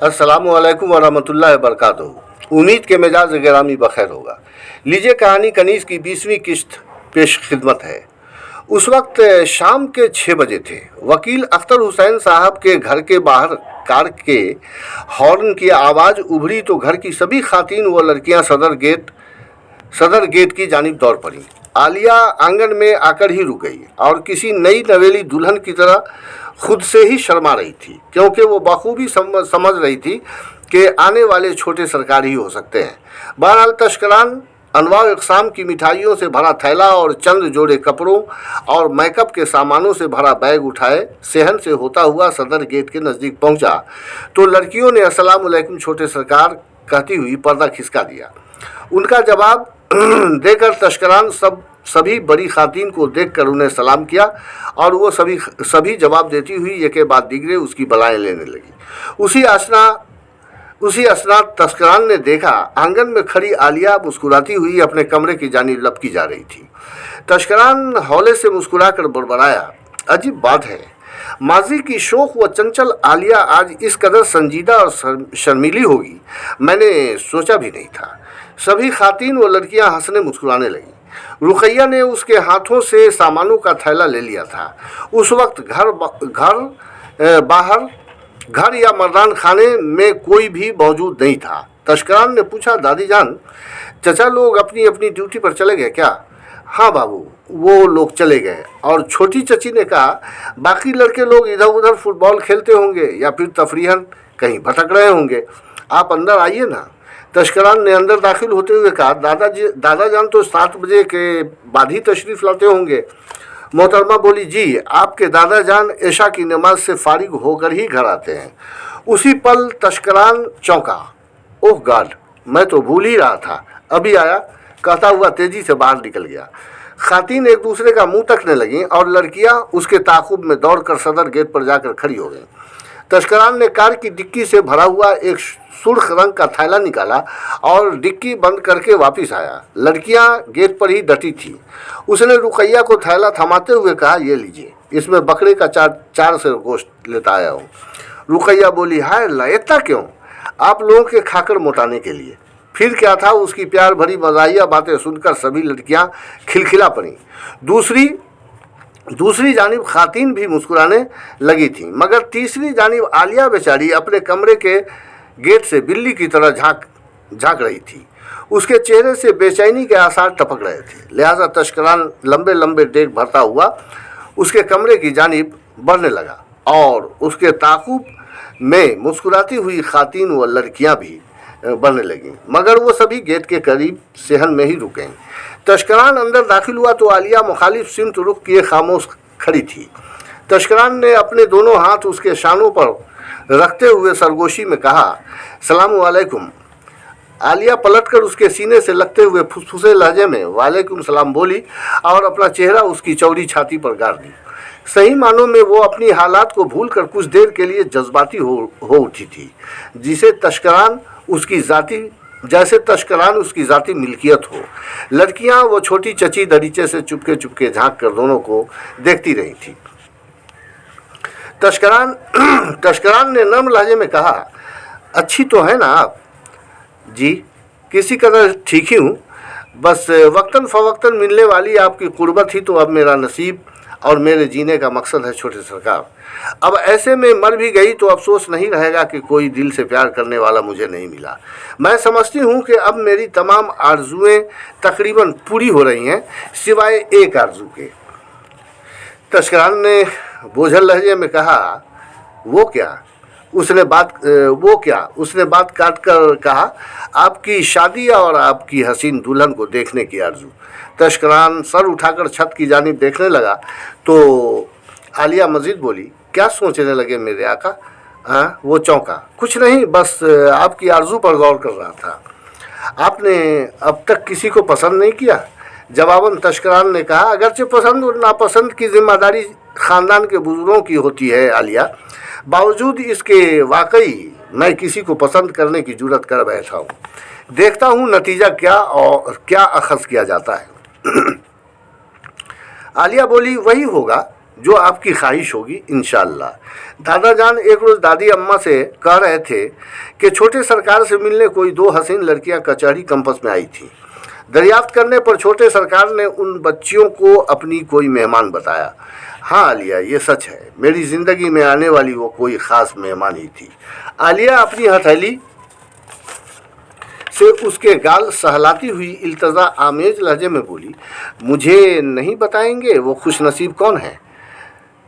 अस्सलाम वालेकुम वरहमतुल्लाहि वबरकातुहू। उम्मीद के मिजाज गिरामी बखैर होगा। लीजिए कहानी कनीज़ की 20वीं किस्त पेश खिदमत है। उस वक्त शाम के 6 बजे थे। वकील अख्तर हुसैन साहब के घर के बाहर कार के हॉर्न की आवाज़ उभरी तो घर की सभी खातीन व लड़कियां सदर गेट की जानिब दौड़ पड़ी। आलिया आंगन में आकर ही रुक गई और किसी नई नवेली दुल्हन की तरह खुद से ही शर्मा रही थी, क्योंकि वो बखूबी समझ रही थी कि आने वाले छोटे सरकार ही हो सकते हैं। बहरहाल तस्करान अनवार इकसाम की मिठाइयों से भरा थैला और चंद जोड़े कपड़ों और मेकअप के सामानों से भरा बैग उठाए सेहन से होता हुआ सदर गेट के नज़दीक पहुंचा तो लड़कियों ने अस्सलाम वालेकुम छोटे सरकार कहती हुई पर्दा खिसका दिया। उनका जवाब देकर तस्करान सभी बड़ी खातीन को देखकर उन्हें सलाम किया और वो सभी जवाब देती हुई एक के बाद दीगरे उसकी बलाएं लेने लगी। उसी असना तस्करान ने देखा आंगन में खड़ी आलिया मुस्कुराती हुई अपने कमरे की जानिब लपकी जा रही थी। तस्करान हौले से मुस्कुराकर बड़बड़ाया, अजीब बात है, माजी की शोख व चंचल आलिया आज इस कदर संजीदा और शर्मीली होगी, मैंने सोचा भी नहीं था। सभी खातीन व लड़कियां हंसने मुस्कुराने लगीं। रुकैया ने उसके हाथों से सामानों का थैला ले लिया था। उस वक्त घर या मर्दान खाने में कोई भी मौजूद नहीं था। तस्करान ने पूछा, दादी जान, चचा लोग अपनी अपनी ड्यूटी पर चले गए क्या? हाँ बाबू, वो लोग चले गए। और छोटी चची ने कहा, बाकी लड़के लोग इधर उधर फुटबॉल खेलते होंगे या फिर तफरीहन कहीं भटक रहे होंगे, आप अंदर आइए ना। तस्करान ने अंदर दाखिल होते हुए कहा, दादा जान तो 7 बजे के बाद ही तशरीफ़ लाते होंगे। मोहतरमा बोली, जी, आपके दादा जान इशा की नमाज से फारिग होकर ही घर आते हैं। उसी पल तस्करान चौंका, ओह गॉड, मैं तो भूल ही रहा था, अभी आया, कहता हुआ तेजी से बाहर निकल गया। खातीन एक दूसरे का मुंह तकने लगीं और लड़कियां उसके ताक़ुब में दौड़कर सदर गेट पर जाकर खड़ी हो गईं। तस्करान ने कार की डिक्की से भरा हुआ एक सुर्ख रंग का थैला निकाला और डिक्की बंद करके वापस आया। लड़कियां गेट पर ही डटी थी। उसने रुकैया को थैला थमाते हुए कहा, ये लीजिए, इसमें बकरे का चार से गोश्त लेता आया हूँ। रुकैया बोली, हाय अल्लाह, इतना क्यों? आप लोगों के खाकर मोटाने के लिए। फिर क्या था, उसकी प्यार भरी मज़ाहिया बातें सुनकर सभी लड़कियां खिलखिला पड़ी। दूसरी जानिब खातीन भी मुस्कुराने लगी थी, मगर तीसरी जानिब आलिया बेचारी अपने कमरे के गेट से बिल्ली की तरह झांक रही थी। उसके चेहरे से बेचैनी के आसार टपक रहे थे। लिहाजा तस्करान लंबे लंबे डेग भरता हुआ उसके कमरे की जानिब बढ़ने लगा और उसके ताक़ुब में मुस्कुराती हुई खातीन व लड़कियां भी बढ़ने लगीं, मगर वो सभी गेट के करीब सेहन में ही रुक गईं। तस्करान अंदर दाखिल हुआ तो आलिया मुखालिफ सिमत रुख किए खामोश खड़ी थी। तस्करान ने अपने दोनों हाथ उसके शानों पर रखते हुए सरगोशी में कहा, सलाम वालेकुम। आलिया पलटकर उसके सीने से लगते हुए फुसफुसे लहजे में वालेकुम सलाम बोली और अपना चेहरा उसकी चौड़ी छाती पर गाड़ दी। सही मानों में वो अपनी हालात को भूलकर कुछ देर के लिए जज्बाती हो उठी थी, जैसे तस्करान उसकी ज़ाती मिल्कियत हो। लड़कियां वो छोटी चची दरीचे से चुपके झांक कर दोनों को देखती रही थी। तस्करान ने नर्म लहजे में कहा, अच्छी तो है ना आप? जी, किसी कदर ठीक ही हूँ, बस वक्तन फ़वक्तन मिलने वाली आपकी कुर्बत ही तो अब मेरा नसीब और मेरे जीने का मकसद है छोटे सरकार। अब ऐसे में मर भी गई तो अफसोस नहीं रहेगा कि कोई दिल से प्यार करने वाला मुझे नहीं मिला। मैं समझती हूँ कि अब मेरी तमाम आरजुएं तकरीबन पूरी हो रही हैं, सिवाय एक आरजू के। तस्करान ने बोझल लहजे में कहा, वो क्या? उसने बात काट कर कहा, आपकी शादी और आपकी हसीन दुल्हन को देखने की आरजू। तस्करान सर उठाकर छत की जानिब देखने लगा तो आलिया मजीद बोली, क्या सोचने लगे मेरे आका? हाँ, वो चौंका, कुछ नहीं, बस आपकी आरजू पर गौर कर रहा था। आपने अब तक किसी को पसंद नहीं किया? जवाबन तस्करान ने कहा, अगरचे पसंद और नापसंद की जिम्मेदारी ख़ानदान के बुजुर्गों की होती है आलिया, बावजूद इसके वाकई मैं किसी को पसंद करने की जुर्रत कर बैठा हूँ। देखता हूँ नतीजा क्या और क्या अखज़ किया जाता है। आलिया बोली, वही होगा जो आपकी ख्वाहिश होगी इंशाअल्लाह। दादा जान एक रोज़ दादी अम्मा से कह रहे थे कि छोटे सरकार से मिलने कोई 2 हसीन लड़कियां कचहरी कैंपस में आई थी। दरियाफ्त करने पर छोटे सरकार ने उन बच्चियों को अपनी कोई मेहमान बताया। हाँ आलिया, ये सच है, मेरी ज़िंदगी में आने वाली वो कोई ख़ास मेहमान ही थी। आलिया अपनी हथेली से उसके गाल सहलाती हुई इल्तजा आमेज लहजे में बोली, मुझे नहीं बताएंगे वो खुशनसीब कौन है?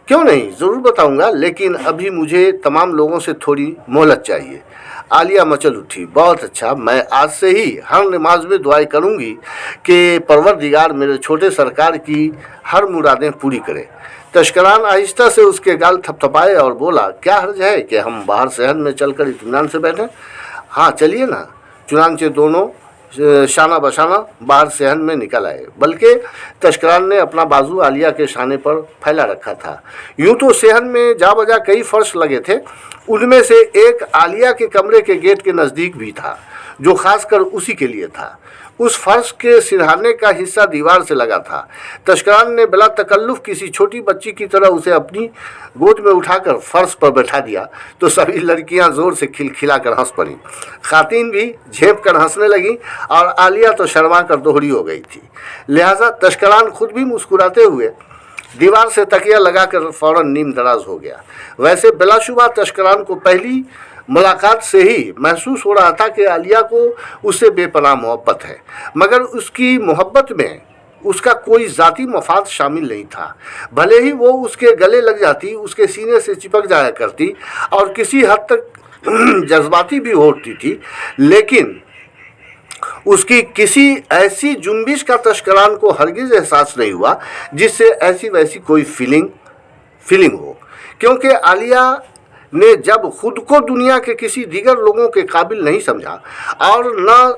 क्यों नहीं, ज़रूर बताऊंगा, लेकिन अभी मुझे तमाम लोगों से थोड़ी मोहलत चाहिए। आलिया मचल उठी, बहुत अच्छा, मैं आज से ही हर नमाज में दुआएं करूंगी कि परवरदिगार मेरे छोटे सरकार की हर मुरादें पूरी करे। तश्करान आहिस्ता से उसके गाल थपथपाए और बोला, क्या हर्ज है कि हम बाहर शहर में चलकर इत्मीनान से बैठें? हाँ चलिए ना। चुनांचे दोनों शाना बशाना बाहर सहन में निकल आए, बल्कि तश्करान ने अपना बाजू आलिया के शाने पर फैला रखा था। यूं तो सहन में जा बजा कई फर्श लगे थे, उनमें से एक आलिया के कमरे के गेट के नज़दीक भी था, जो खासकर उसी के लिए था। उस फर्श के सिरहाने का हिस्सा दीवार से लगा था। तश्करान ने बिला तकल्लुफ़ किसी छोटी बच्ची की तरह उसे अपनी गोद में उठाकर फर्श पर बैठा दिया तो सभी लड़कियां ज़ोर से खिलखिलाकर हंस पड़ीं। खातिन भी झेप कर हंसने लगीं और आलिया तो शर्मा कर दोहरी हो गई थी। लिहाजा तश्करान खुद भी मुस्कुराते हुए दीवार से तकिया लगाकर फ़ौरन नीम दराज हो गया। वैसे बिलाशुबा तश्करान को पहली मुलाकात से ही महसूस हो रहा था कि आलिया को उससे बेपनाह मोहब्बत है, मगर उसकी मोहब्बत में उसका कोई ज़ाती मफाद शामिल नहीं था। भले ही वो उसके गले लग जाती, उसके सीने से चिपक जाया करती और किसी हद तक जज्बाती भी होती थी, लेकिन उसकी किसी ऐसी जुम्बिश का तश्करान को हरगिज़ एहसास नहीं हुआ जिससे ऐसी वैसी कोई फीलिंग हो, क्योंकि आलिया ने जब खुद को दुनिया के किसी दीगर लोगों के काबिल नहीं समझा और न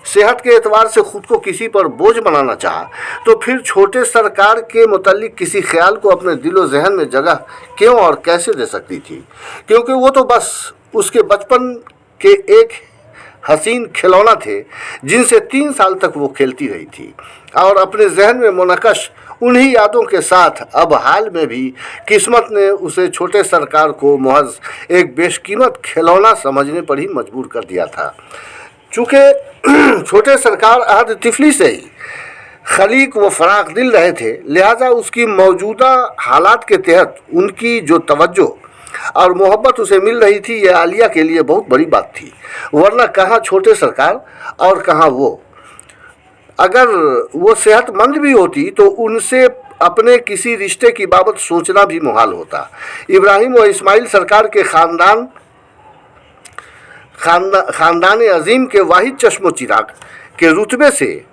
सेहत के एतबार से खुद को किसी पर बोझ बनाना चाहा, तो फिर छोटे सरकार के मुतल्लिक किसी ख्याल को अपने दिलो जहन में जगह क्यों और कैसे दे सकती थी? क्योंकि वो तो बस उसके बचपन के एक हसीन खिलौना थे जिनसे 3 साल तक वो खेलती रही थी और अपने जहन में मुनक़श उन्हीं यादों के साथ अब हाल में भी किस्मत ने उसे छोटे सरकार को महज एक बेशकीमत खिलौना समझने पर ही मजबूर कर दिया था। चूँकि छोटे सरकार अहद तिफली से ही खलीक व फराख दिल रहे थे, लिहाजा उसकी मौजूदा हालात के तहत उनकी जो तवज्जो और मोहब्बत उसे मिल रही थी, यह आलिया के लिए बहुत बड़ी बात थी। वरना कहाँ छोटे सरकार और कहाँ वो। अगर वो सेहतमंद भी होती तो उनसे अपने किसी रिश्ते की बाबत सोचना भी मुहाल होता। इब्राहिम व इस्माइल सरकार के ख़ानदान अजीम के वाहिद चश्मो चिराग के रुतबे से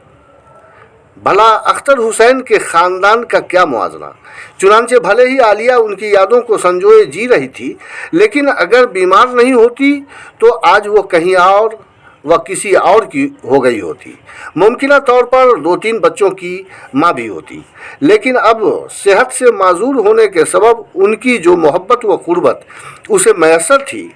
भला अख्तर हुसैन के ख़ानदान का क्या मुआवजा। चुनांचे भले ही आलिया उनकी यादों को संजोए जी रही थी, लेकिन अगर बीमार नहीं होती तो आज वो कहीं और व किसी और की हो गई होती। मुमकिन तौर पर 2-3 बच्चों की माँ भी होती, लेकिन अब सेहत से माजूर होने के सबब उनकी जो मोहब्बत व कुर्बत उसे मैसर थी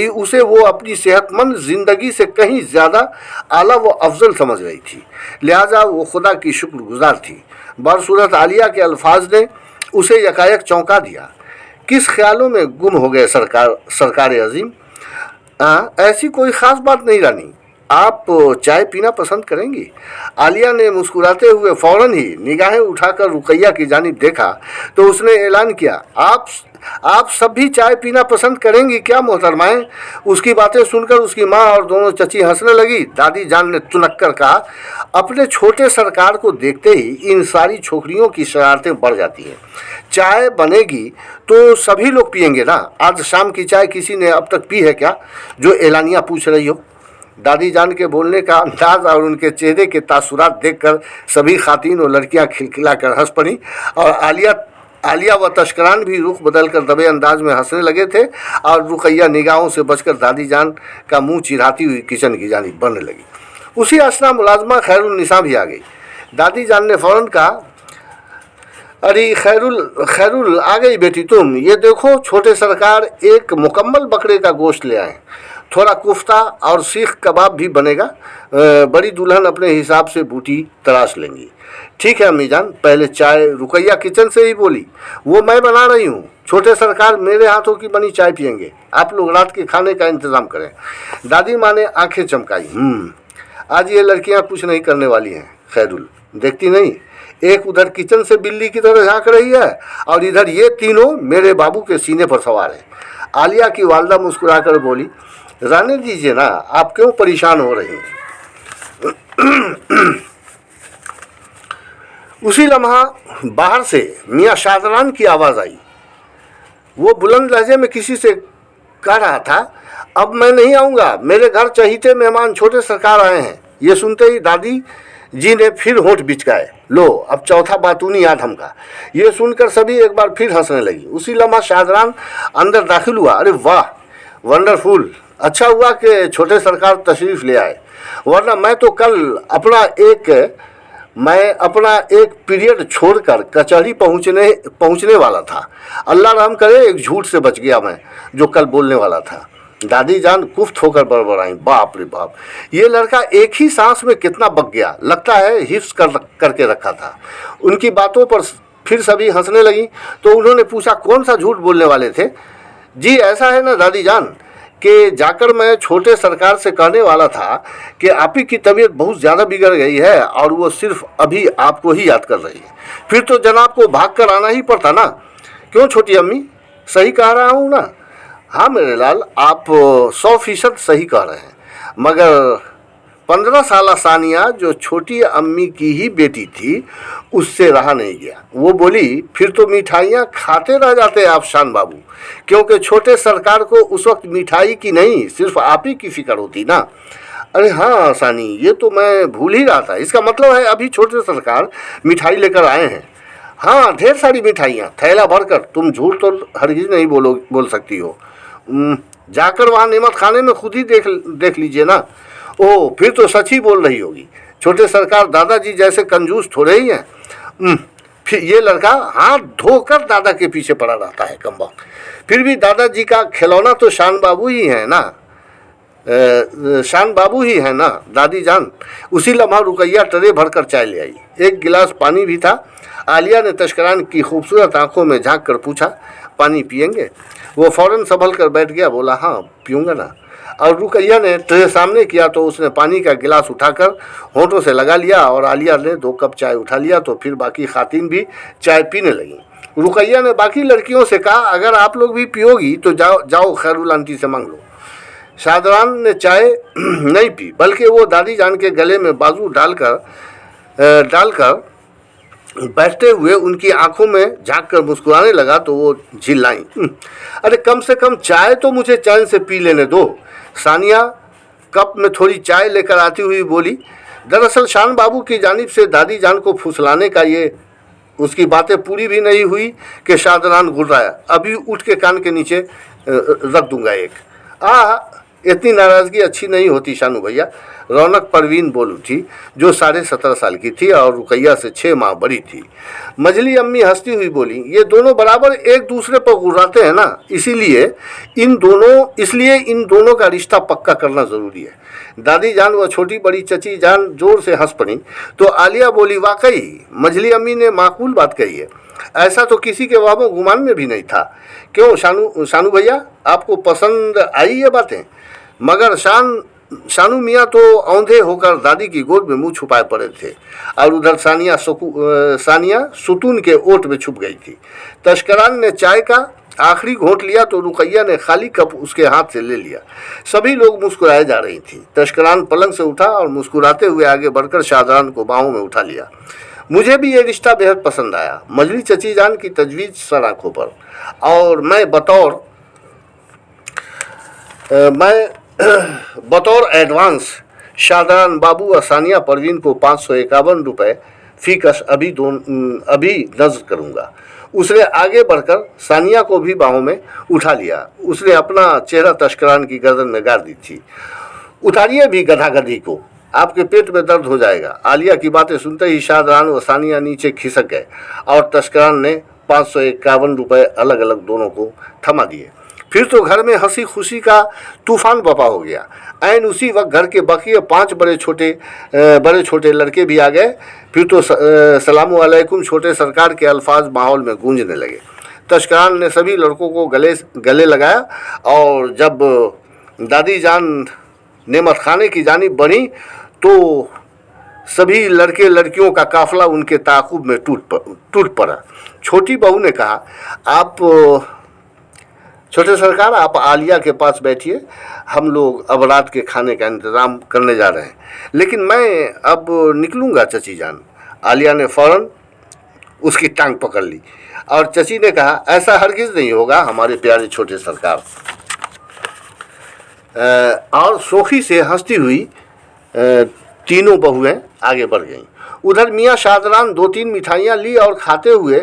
उसे वो अपनी सेहतमंद ज़िंदगी से कहीं ज़्यादा आला व अफजल समझ रही थी। लिहाजा वो खुदा की शुक्रगुजार थी। बरसूरत आलिया के अल्फाज ने उसे यकायक चौंका दिया। किस ख्यालों में गुम हो गए सरकार अजीम? ऐसी कोई ख़ास बात नहीं रानी, आप चाय पीना पसंद करेंगी? आलिया ने मुस्कुराते हुए फ़ौरन ही निगाहें उठाकर रुकैया की जानिब देखा तो उसने ऐलान किया, आप सब भी चाय पीना पसंद करेंगी क्या मोहतरमाएँ? उसकी बातें सुनकर उसकी माँ और दोनों चची हंसने लगी। दादी जान ने तुनक कर कहा, अपने छोटे सरकार को देखते ही इन सारी छोकरियों की शरारतें बढ़ जाती हैं। चाय बनेगी तो सभी लोग पियेंगे ना। आज शाम की चाय किसी ने अब तक पी है क्या, जो एलानिया पूछ रही हो? दादी जान के बोलने का अंदाज और उनके चेहरे के तासुरात देखकर सभी खातीन और लड़कियां खिलखिला कर हंस पड़ी और आलिया व तश्करान भी रुख बदल कर दबे अंदाज में हंसने लगे थे और रुकैया निगाहों से बचकर दादी जान का मुंह चिराती हुई किचन की जानिब बढ़ने लगी। उसी असना मुलाजमा खैरुलनिसा भी आ गई। दादी जान ने फ़ौरन कहा, अरे खैरुल आ गई बेटी तुम, ये देखो छोटे सरकार एक मुकम्मल बकरे का गोश्त ले आए। थोड़ा कोफ्ता और सीख कबाब भी बनेगा। बड़ी दुल्हन अपने हिसाब से बूटी तराश लेंगी। ठीक है अम्मी जान, पहले चाय। रुकैया किचन से ही बोली, वो मैं बना रही हूँ, छोटे सरकार मेरे हाथों की बनी चाय पियेंगे, आप लोग रात के खाने का इंतजाम करें। दादी माँ ने आंखें चमकाई। आज ये लड़कियाँ कुछ नहीं करने वाली हैं। खैरुल, देखती नहीं, एक उधर किचन से बिल्ली की तरह झांक रही है और इधर ये तीनों मेरे बाबू के सीने पर सवार है। आलिया की वालदा मुस्कुराकर बोली, रहने दीजिए ना, आप क्यों परेशान हो रही हैं। उसी लम्हा बाहर से मियाँ शादरान की आवाज़ आई। वो बुलंद लहजे में किसी से कह रहा था, अब मैं नहीं आऊँगा, मेरे घर चहीते मेहमान छोटे सरकार आए हैं। ये सुनते ही दादी जी ने फिर होंठ बिचकाए। लो, अब चौथा बातूनी याद हमका। ये सुनकर सभी एक बार फिर हंसने लगी। उसी लम्हा शादरान अंदर दाखिल हुआ। अरे वाह, वंडरफुल, अच्छा हुआ कि छोटे सरकार तशरीफ़ ले आए, वरना मैं अपना एक पीरियड छोड़कर कचहरी पहुंचने वाला था। अल्लाह रहम करे, एक झूठ से बच गया मैं, जो कल बोलने वाला था। दादी जान कुफ्त होकर बड़बड़ाई, बाप रे बाप, ये लड़का एक ही सांस में कितना बक गया, लगता है हिफ्स करके रखा था। उनकी बातों पर फिर सभी हंसने लगी तो उन्होंने पूछा, कौन सा झूठ बोलने वाले थे। जी ऐसा है ना दादी जान कि जाकर मैं छोटे सरकार से कहने वाला था कि आप ही की तबीयत बहुत ज़्यादा बिगड़ गई है और वो सिर्फ अभी आपको ही याद कर रही है। फिर तो जनाब को भाग कर आना ही पड़ता ना। क्यों छोटी अम्मी, सही कह रहा हूँ ना। हाँ मेरे लाल, आप 100% सही कह रहे हैं, मगर 15 साला सानिया जो छोटी अम्मी की ही बेटी थी, उससे रहा नहीं गया। वो बोली, फिर तो मिठाइयाँ खाते रह जाते आप शान बाबू, क्योंकि छोटे सरकार को उस वक्त मिठाई की नहीं, सिर्फ आप ही की फिक्र होती ना। अरे हाँ सानी, ये तो मैं भूल ही रहा था। इसका मतलब है अभी छोटे सरकार मिठाई लेकर आए हैं। हाँ, ढेर सारी मिठाइयाँ, थैला भरकर। तुम झूठ तो हरगिज नहीं बोल सकती हो। जाकर वहाँ नेमत खाने में खुद ही देख लीजिए ना। ओह, फिर तो सच ही बोल रही होगी। छोटे सरकार दादाजी जैसे कंजूस थोड़े ही हैं। फिर ये लड़का हाथ धोकर दादा के पीछे पड़ा रहता है कम वक्त। फिर भी दादाजी का खिलौना तो शान बाबू ही है ना, शान बाबू ही है ना दादी जान। उसी लम्हा रुकैया ट्रे भरकर चाय ले आई, एक गिलास पानी भी था। आलिया ने तस्करान की खूबसूरत आंखों में झांक कर पूछा, पानी पियेंगे। वो फौरन संभल कर बैठ गया, बोला हाँ पीऊँगा ना। और रुकैया ने ट्रे सामने किया तो उसने पानी का गिलास उठाकर होंठों से लगा लिया और आलिया ने 2 कप चाय उठा लिया। तो फिर बाकी खातिन भी चाय पीने लगी। रुकैया ने बाकी लड़कियों से कहा, अगर आप लोग भी पियोगी तो जाओ खैरुल आंटी से मांग लो। शादरान ने चाय नहीं पी, बल्कि वो दादी जान के गले में बाजू डालकर बैठते हुए उनकी आंखों में झांक कर मुस्कुराने लगा। तो वो झिल्लाई, अरे कम से कम चाय तो मुझे चैन से पी लेने दो। सानिया कप में थोड़ी चाय लेकर आती हुई बोली, दरअसल शान बाबू की जानिब से दादी जान को फुसलाने का ये उसकी बातें पूरी भी नहीं हुई कि शादरान गुर्राया, अभी उठ के कान के नीचे रख दूंगा एक। इतनी नाराज़गी अच्छी नहीं होती शानू भैया। रौनक परवीन बोल उठी, जो 17.5 साल की थी और रुकैया से 6 माह बड़ी थी। मजली अम्मी हंसती हुई बोली, ये दोनों बराबर एक दूसरे पर गुर्राते हैं ना, इसलिए इन दोनों का रिश्ता पक्का करना ज़रूरी है। दादी जान व छोटी बड़ी चची जान जोर से हंस पड़ी। तो आलिया बोली, वाकई मजली अम्मी ने माकूल बात कही है, ऐसा तो किसी के वाबो गुमान में भी नहीं था। क्यों शानू भैया, आपको पसंद आई ये बातें? मगर शानू मियाँ तो औंधे होकर दादी की गोद में मुंह छुपाए पड़े थे और उधर सानिया सुतून के ओट में छुप गई थी। तस्करान ने चाय का आखिरी घोंट लिया तो रुकैया ने खाली कप उसके हाथ से ले लिया। सभी लोग मुस्कुराए जा रही थी। तस्करान पलंग से उठा और मुस्कुराते हुए आगे बढ़कर शादरान को बाहों में उठा लिया। मुझे भी ये रिश्ता बेहद पसंद आया। मजली चची जान की तजवीज़ सर आँखों पर, और मैं बतौर एडवांस शादरान बाबू और सानिया परवीन को 551 रुपये फीकस अभी नज़र करूँगा। उसने आगे बढ़कर सानिया को भी बाहों में उठा लिया। उसने अपना चेहरा तस्करान की गर्दन में गाड़ दी थी। उतारिए भी गधा-गधी को, आपके पेट में दर्द हो जाएगा। आलिया की बातें सुनते ही शादरान व सानिया नीचे खिसक गए और तस्करान ने 551 रुपये अलग अलग दोनों को थमा दिए। फिर तो घर में हंसी खुशी का तूफान बपा हो गया। ऐन उसी वक्त घर के बकिए 5 बड़े छोटे लड़के भी आ गए। फिर तो सलाम अलैकुम छोटे सरकार के अल्फाज माहौल में गूंजने लगे। तस्करान ने सभी लड़कों को गले लगाया और जब दादी जान नेमत खाने की जानिब बढ़ी तो सभी लड़के लड़कियों का काफिला उनके ताक़ुब में टूट पड़ा। छोटी बहू ने कहा, आप छोटे सरकार आप आलिया के पास बैठिए, हम लोग अब रात के खाने का इंतज़ाम करने जा रहे हैं, लेकिन मैं अब निकलूँगा चची जान। आलिया ने फ़ौरन उसकी टांग पकड़ ली और चची ने कहा, ऐसा हरगिज़ नहीं होगा हमारे प्यारे छोटे सरकार। और शोखी से हंसती हुई तीनों बहुएं आगे बढ़ गईं। उधर मियाँ शाहजहां 2-3 मिठाइयाँ ली और खाते हुए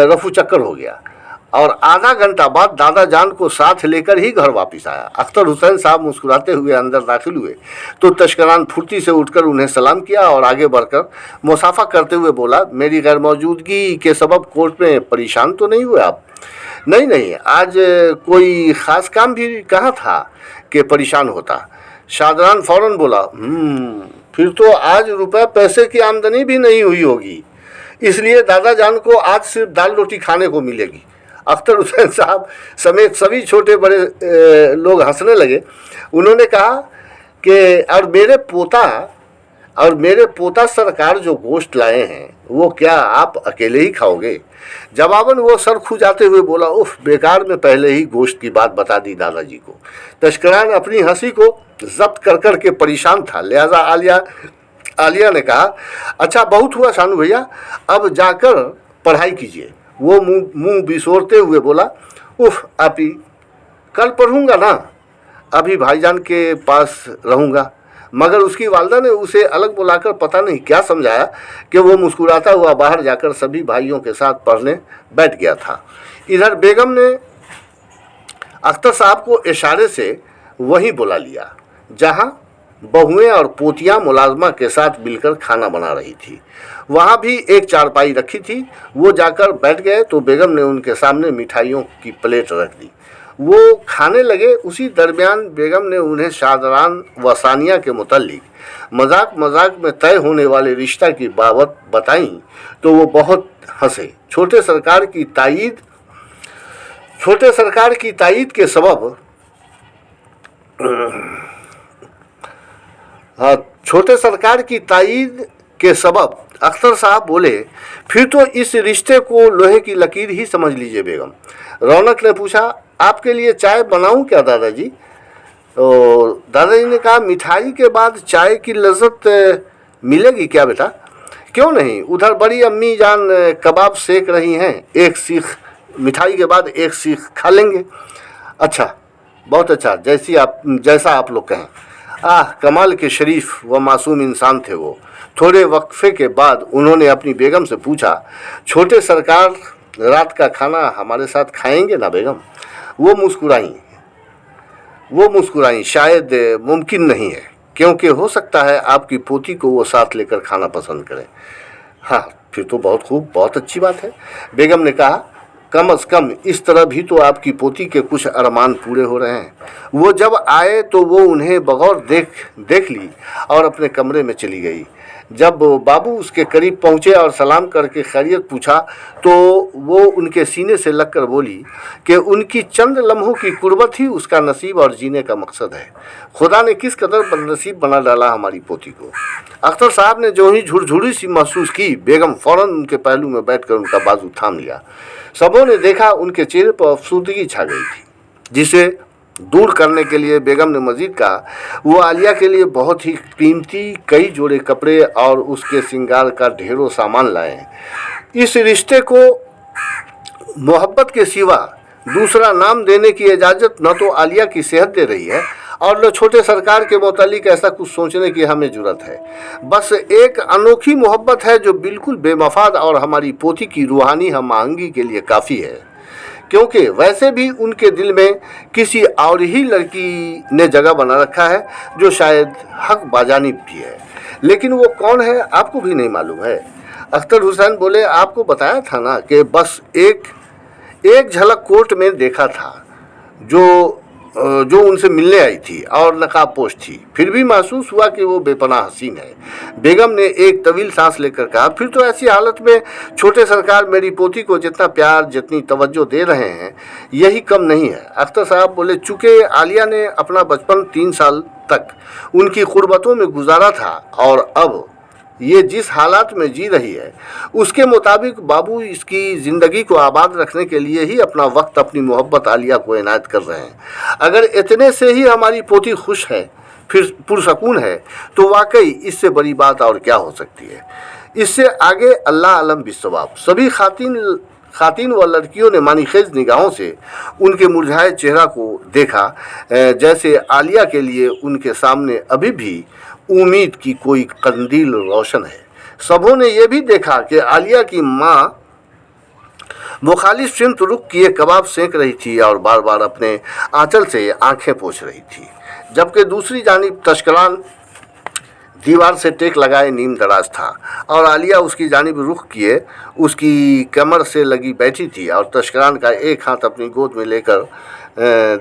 रफू चक्कर हो गया और आधा घंटा बाद दादा जान को साथ लेकर ही घर वापस आया। अख्तर हुसैन साहब मुस्कुराते हुए अंदर दाखिल हुए तो तस्करान फुर्ती से उठकर उन्हें सलाम किया और आगे बढ़कर मुसाफा करते हुए बोला, मेरी गैर मौजूदगी के सबब कोर्ट में परेशान तो नहीं हुए आप? नहीं, आज कोई ख़ास काम भी कहाँ था कि परेशान होता। शाहजहां फ़ौरन बोला, फिर तो आज रुपए पैसे की आमदनी भी नहीं हुई होगी, इसलिए दादा जान को आज सिर्फ दाल रोटी खाने को मिलेगी। अख्तर हुसैन साहब समेत सभी छोटे बड़े लोग हंसने लगे। उन्होंने कहा कि और मेरे पोता सरकार जो गोश्त लाए हैं वो क्या आप अकेले ही खाओगे? जवाबन वो सर खुजाते हुए बोला, उफ, बेकार में पहले ही गोश्त की बात बता दी दादाजी को। तस्करान अपनी हंसी को जब्त कर के परेशान था, लिहाजा आलिया ने कहा, अच्छा बहुत हुआ शानू भैया, अब जाकर पढ़ाई कीजिए। वो मुंह बिसोरते हुए बोला, उफ आपी, कल पढ़ूंगा ना, अभी भाईजान के पास रहूँगा। मगर उसकी वालदा ने उसे अलग बुलाकर पता नहीं क्या समझाया कि वो मुस्कुराता हुआ बाहर जाकर सभी भाइयों के साथ पढ़ने बैठ गया था। इधर बेगम ने अख्तर साहब को इशारे से वहीं बुला लिया जहां बहुएं और पोतियां मुलाजमा के साथ मिलकर खाना बना रही थी। वहां भी एक चारपाई रखी थी। वो जाकर बैठ गए तो बेगम ने उनके सामने मिठाइयों की प्लेट रख दी। वो खाने लगे। उसी दरमियान बेगम ने उन्हें शाहजहां व सानिया के मुतालिक मजाक में तय होने वाले रिश्ता की बाबत बताई तो वो बहुत हंसे। छोटे सरकार की तायीद के सबब छोटे सरकार की तायीद के सबब अख्तर साहब बोले, फिर तो इस रिश्ते को लोहे की लकीर ही समझ लीजिए बेगम। रौनक ने पूछा, आपके लिए चाय बनाऊं क्या दादाजी? तो दादाजी ने कहा, मिठाई के बाद चाय की लज्जत मिलेगी क्या बेटा? क्यों नहीं, उधर बड़ी अम्मी जान कबाब सेक रही हैं, एक सीख मिठाई के बाद एक सीख खा लेंगे। अच्छा, बहुत अच्छा, जैसा आप लोग कहें। कमाल के शरीफ व मासूम इंसान थे वो। थोड़े वक्फे के बाद उन्होंने अपनी बेगम से पूछा, छोटे सरकार रात का खाना हमारे साथ खाएंगे ना बेगम? वो मुस्कुराई, शायद मुमकिन नहीं है, क्योंकि हो सकता है आपकी पोती को वो साथ लेकर खाना पसंद करे। हाँ, फिर तो बहुत खूब, बहुत अच्छी बात है। बेगम ने कहा, कम अज़ कम इस तरह भी तो आपकी पोती के कुछ अरमान पूरे हो रहे हैं। वो जब आए तो वो उन्हें बगौर देख ली और अपने कमरे में चली गई। जब बाबू उसके करीब पहुँचे और सलाम करके खैरियत पूछा तो वो उनके सीने से लगकर बोली कि उनकी चंद लम्हों की कुर्बत ही उसका नसीब और जीने का मकसद है। खुदा ने किस कदर बदनसीब बना डाला हमारी पोती को। अख्तर साहब ने जो ही झुरझुरी सी महसूस की, बेगम फ़ौरन उनके पहलू में बैठकर उनका बाजू थाम लिया। सबों ने देखा उनके चेहरे पर अफसुर्दगी छा गई थी, जिसे दूर करने के लिए बेगम ने मजीद कहा, वो आलिया के लिए बहुत ही कीमती कई जोड़े कपड़े और उसके श्रृंगार का ढेरों सामान लाए हैं। इस रिश्ते को मोहब्बत के सिवा दूसरा नाम देने की इजाज़त न तो आलिया की सेहत दे रही है और न छोटे सरकार के मुतालिक ऐसा कुछ सोचने की हमें ज़रूरत है। बस एक अनोखी मोहब्बत है जो बिल्कुल बेमफाद और हमारी पोती की रूहानी हम आहंगी के लिए काफ़ी है, क्योंकि वैसे भी उनके दिल में किसी और ही लड़की ने जगह बना रखा है जो शायद हक बाजानिब भी है, लेकिन वो कौन है आपको भी नहीं मालूम है। अख्तर हुसैन बोले, आपको बताया था ना कि बस एक झलक कोर्ट में देखा था जो उनसे मिलने आई थी और नकाबपोश थी, फिर भी महसूस हुआ कि वो बेपनाह हसीन है। बेगम ने एक तवील सांस लेकर कहा, फिर तो ऐसी हालत में छोटे सरकार मेरी पोती को जितना प्यार जितनी तवज्जो दे रहे हैं यही कम नहीं है। अख्तर साहब बोले, चूँकि आलिया ने अपना बचपन 3 साल तक उनकी गुर्बतों में गुजारा था और अब ये जिस हालात में जी रही है उसके मुताबिक बाबू इसकी ज़िंदगी को आबाद रखने के लिए ही अपना वक्त अपनी मोहब्बत आलिया को इनायत कर रहे हैं। अगर इतने से ही हमारी पोती खुश है, फिर पुरसकून है, तो वाकई इससे बड़ी बात और क्या हो सकती है। इससे आगे अल्लाह अलम बिस्सवाब। सभी खातिन व लड़कियों ने मानीखेज निगाहों से उनके मुरझाए चेहरा को देखा, जैसे आलिया के लिए उनके सामने अभी भी उम्मीद की कोई कंदील रोशन है। सबों ने यह भी देखा कि आलिया की माँ मुखालिफ सिमत रुख किए कबाब सेंक रही थी और बार बार अपने आंचल से आंखें पोंछ रही थी, जबकि दूसरी जानिब तश्करान दीवार से टेक लगाए नीम दराज था और आलिया उसकी जानिब रुख किए उसकी कमर से लगी बैठी थी और तश्करान का एक हाथ अपनी गोद में लेकर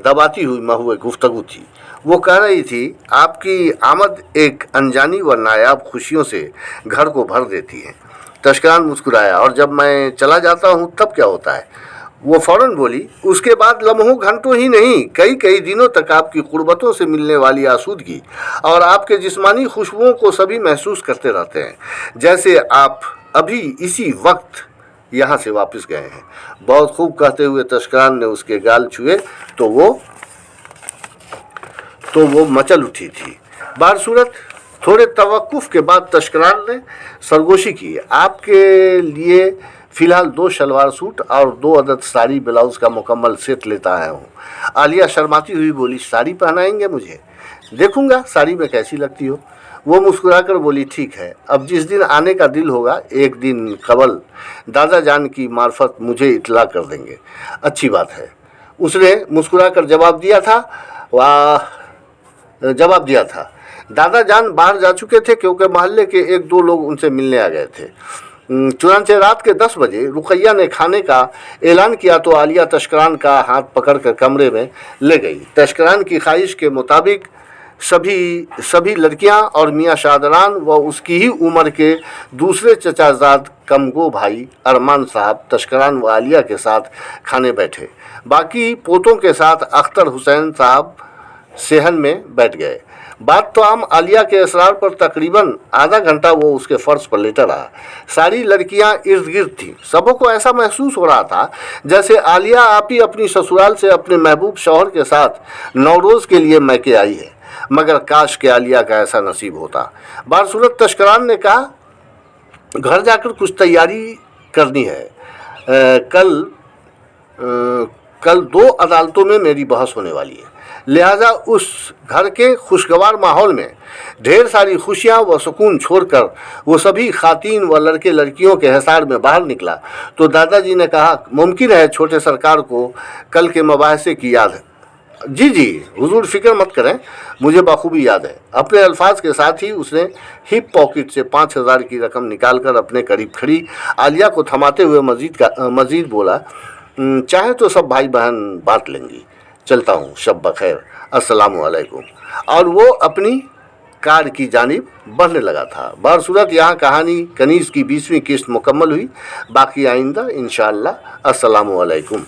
दबाती हुई महुए गुफ्तगू थी। वो कह रही थी, आपकी आमद एक अनजानी व नायाब खुशियों से घर को भर देती है। तश्करान मुस्कुराया, और जब मैं चला जाता हूँ तब क्या होता है? वो फ़ौरन बोली, उसके बाद लम्हों घंटों ही नहीं कई कई दिनों तक आपकी कुर्बतों से मिलने वाली आसूदगी और आपके जिस्मानी खुशबुओं को सभी महसूस करते रहते हैं, जैसे आप अभी इसी वक्त यहाँ से वापस गए हैं। बहुत खूब कहते हुए तश्करान ने उसके गाल छुए तो वो मचल उठी थी। बारसूरत थोड़े तवक्कुफ के बाद तश्करान ने सरगोशी की, आपके लिए फ़िलहाल 2 शलवार सूट और 2 अदद साड़ी ब्लाउज़ का मुकम्मल सेट लेता आया हूँ। आलिया शर्माती हुई बोली, साड़ी पहनाएंगे मुझे? देखूंगा साड़ी में कैसी लगती हो। वो मुस्कुराकर बोली, ठीक है, अब जिस दिन आने का दिल होगा एक दिन कबल दादा जान की मार्फत मुझे इत्तला कर देंगे। अच्छी बात है, उसने मुस्कुराकर जवाब दिया था। दादा जान बाहर जा चुके थे क्योंकि मोहल्ले के 1-2 लोग उनसे मिलने आ गए थे। चुनांचे रात के 10 बजे रुकैया ने खाने का ऐलान किया तो आलिया तश्करान का हाथ पकड़कर कमरे में ले गई। तश्करान की ख्वाहिश के मुताबिक सभी लड़कियां और मियाँ शाहजहान व उसकी ही उम्र के दूसरे चचाजाद कमगो भाई अरमान साहब तश्करान व आलिया के साथ खाने बैठे। बाकी पोतों के साथ अख्तर हुसैन साहब सेहन में बैठ गए। बात तो आम आलिया के असरार पर तकरीबन आधा घंटा वो उसके फर्श पर लेटा रहा। सारी लड़कियां इर्द गिर्द थीं। सबों को ऐसा महसूस हो रहा था जैसे आलिया आप ही अपनी ससुराल से अपने महबूब शौहर के साथ नौरोज़ के लिए मैके आई है, मगर काश के आलिया का ऐसा नसीब होता। बारसूरत तश्करान ने कहा, घर जाकर कुछ तैयारी करनी है। कल 2 अदालतों में मेरी बहस होने वाली है, लिहाजा उस घर के खुशगवार माहौल में ढेर सारी खुशियाँ व सुकून छोड़कर वो सभी खातीन व लड़के लड़कियों के हिसार में बाहर निकला तो दादाजी ने कहा, मुमकिन है छोटे सरकार को कल के मुबाहसे की याद है। जी हुजूर फिक्र मत करें, मुझे बखूबी याद है। अपने अल्फाज के साथ ही उसने हिप पॉकेट से 5000 की रकम निकालकर अपने करीब खड़ी आलिया को थमाते हुए मजीद बोला, चाहे तो सब भाई बहन बांट लेंगी। चलता हूँ, शब बखैर, अस्सलामु अलैकुम। और वो अपनी कार की जानिब बढ़ने लगा था। बारसूरत यहाँ कहानी कनीज़ की 20वीं किस्त मुकम्मल हुई। बाकी आइंदा इंशाअल्लाह। अस्सलामु अलैकुम।